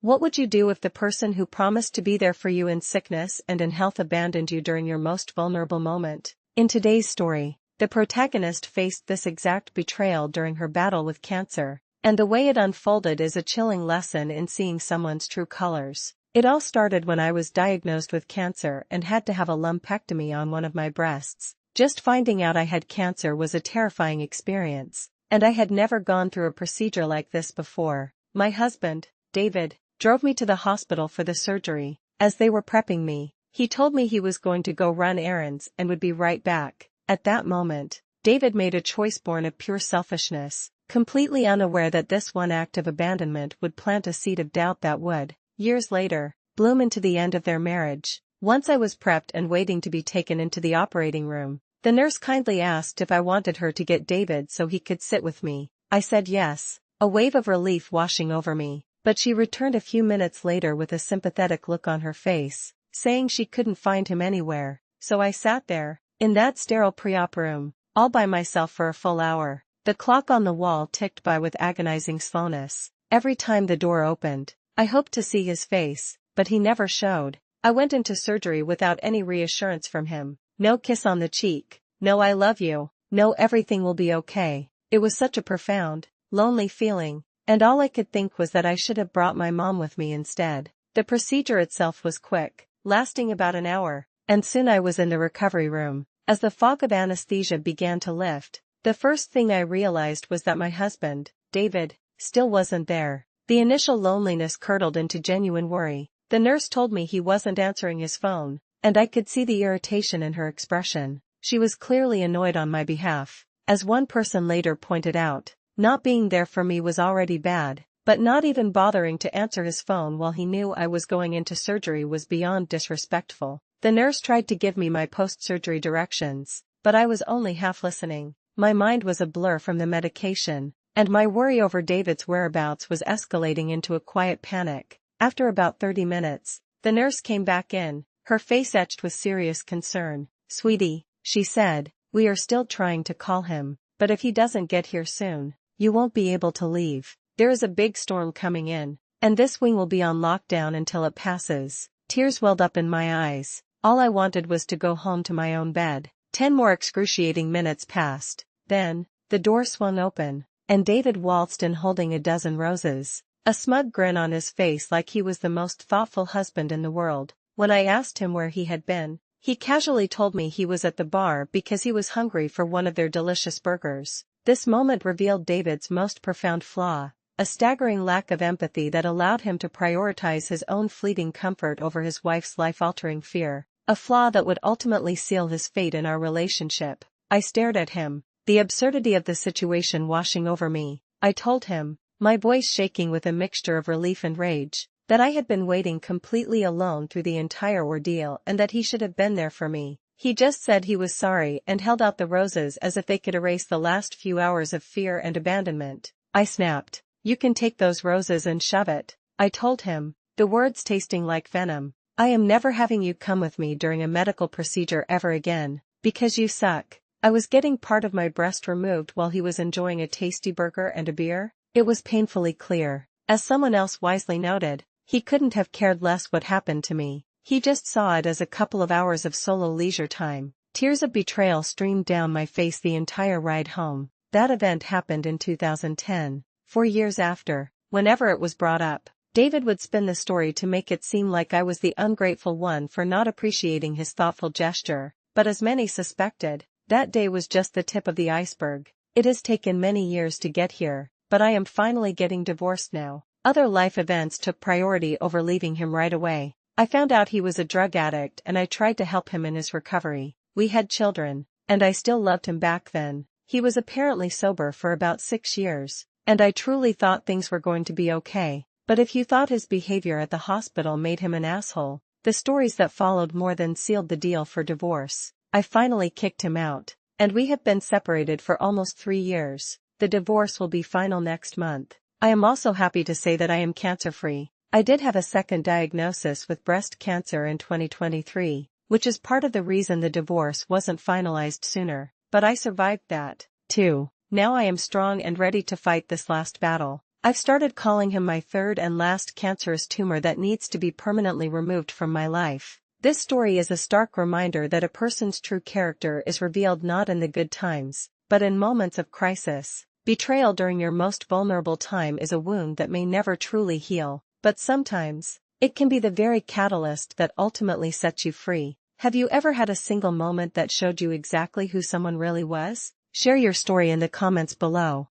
What would you do if the person who promised to be there for you in sickness and in health abandoned you during your most vulnerable moment? In today's story, the protagonist faced this exact betrayal during her battle with cancer, and the way it unfolded is a chilling lesson in seeing someone's true colors. It all started when I was diagnosed with cancer and had to have a lumpectomy on one of my breasts. Just finding out I had cancer was a terrifying experience, and I had never gone through a procedure like this before. My husband, David, drove me to the hospital for the surgery. As they were prepping me, he told me he was going to go run errands and would be right back. At that moment, David made a choice born of pure selfishness, completely unaware that this one act of abandonment would plant a seed of doubt that would, years later, bloom into the end of their marriage. Once I was prepped and waiting to be taken into the operating room, the nurse kindly asked if I wanted her to get David so he could sit with me. I said yes, a wave of relief washing over me. But she returned a few minutes later with a sympathetic look on her face, saying she couldn't find him anywhere. So I sat there, in that sterile pre-op room, all by myself for a full hour. The clock on the wall ticked by with agonizing slowness. Every time the door opened, I hoped to see his face, but he never showed. I went into surgery without any reassurance from him. No kiss on the cheek, no I love you, no everything will be okay. It was such a profound, lonely feeling. And all I could think was that I should have brought my mom with me instead. The procedure itself was quick, lasting about an hour, and soon I was in the recovery room. As the fog of anesthesia began to lift, the first thing I realized was that my husband, David, still wasn't there. The initial loneliness curdled into genuine worry. The nurse told me he wasn't answering his phone, and I could see the irritation in her expression. She was clearly annoyed on my behalf. As one person later pointed out, not being there for me was already bad, but not even bothering to answer his phone while he knew I was going into surgery was beyond disrespectful. The nurse tried to give me my post-surgery directions, but I was only half listening. My mind was a blur from the medication, and my worry over David's whereabouts was escalating into a quiet panic. After about 30 minutes, the nurse came back in, her face etched with serious concern. "Sweetie," she said, "we are still trying to call him, but if he doesn't get here soon, you won't be able to leave. There is a big storm coming in, and this wing will be on lockdown until it passes." Tears welled up in my eyes. All I wanted was to go home to my own bed. 10 more excruciating minutes passed. Then, the door swung open, and David waltzed in holding a dozen roses, a smug grin on his face like he was the most thoughtful husband in the world. When I asked him where he had been, he casually told me he was at the bar because he was hungry for one of their delicious burgers. This moment revealed David's most profound flaw, a staggering lack of empathy that allowed him to prioritize his own fleeting comfort over his wife's life-altering fear, a flaw that would ultimately seal his fate in our relationship. I stared at him, the absurdity of the situation washing over me. I told him, my voice shaking with a mixture of relief and rage, that I had been waiting completely alone through the entire ordeal and that he should have been there for me. He just said he was sorry and held out the roses as if they could erase the last few hours of fear and abandonment. I snapped, "You can take those roses and shove it," I told him, the words tasting like venom. "I am never having you come with me during a medical procedure ever again, because you suck." I was getting part of my breast removed while he was enjoying a tasty burger and a beer. It was painfully clear. As someone else wisely noted, he couldn't have cared less what happened to me. He just saw it as a couple of hours of solo leisure time. Tears of betrayal streamed down my face the entire ride home. That event happened in 2010. 4 years after, whenever it was brought up, David would spin the story to make it seem like I was the ungrateful one for not appreciating his thoughtful gesture. But as many suspected, that day was just the tip of the iceberg. It has taken many years to get here, but I am finally getting divorced now. Other life events took priority over leaving him right away. I found out he was a drug addict and I tried to help him in his recovery. We had children, and I still loved him back then. He was apparently sober for about 6 years, and I truly thought things were going to be okay. But if you thought his behavior at the hospital made him an asshole, the stories that followed more than sealed the deal for divorce. I finally kicked him out, and we have been separated for almost 3 years. The divorce will be final next month. I am also happy to say that I am cancer-free. I did have a second diagnosis with breast cancer in 2023, which is part of the reason the divorce wasn't finalized sooner, but I survived that, too. Now I am strong and ready to fight this last battle. I've started calling him my third and last cancerous tumor that needs to be permanently removed from my life. This story is a stark reminder that a person's true character is revealed not in the good times, but in moments of crisis. Betrayal during your most vulnerable time is a wound that may never truly heal, but sometimes, it can be the very catalyst that ultimately sets you free. Have you ever had a single moment that showed you exactly who someone really was? Share your story in the comments below.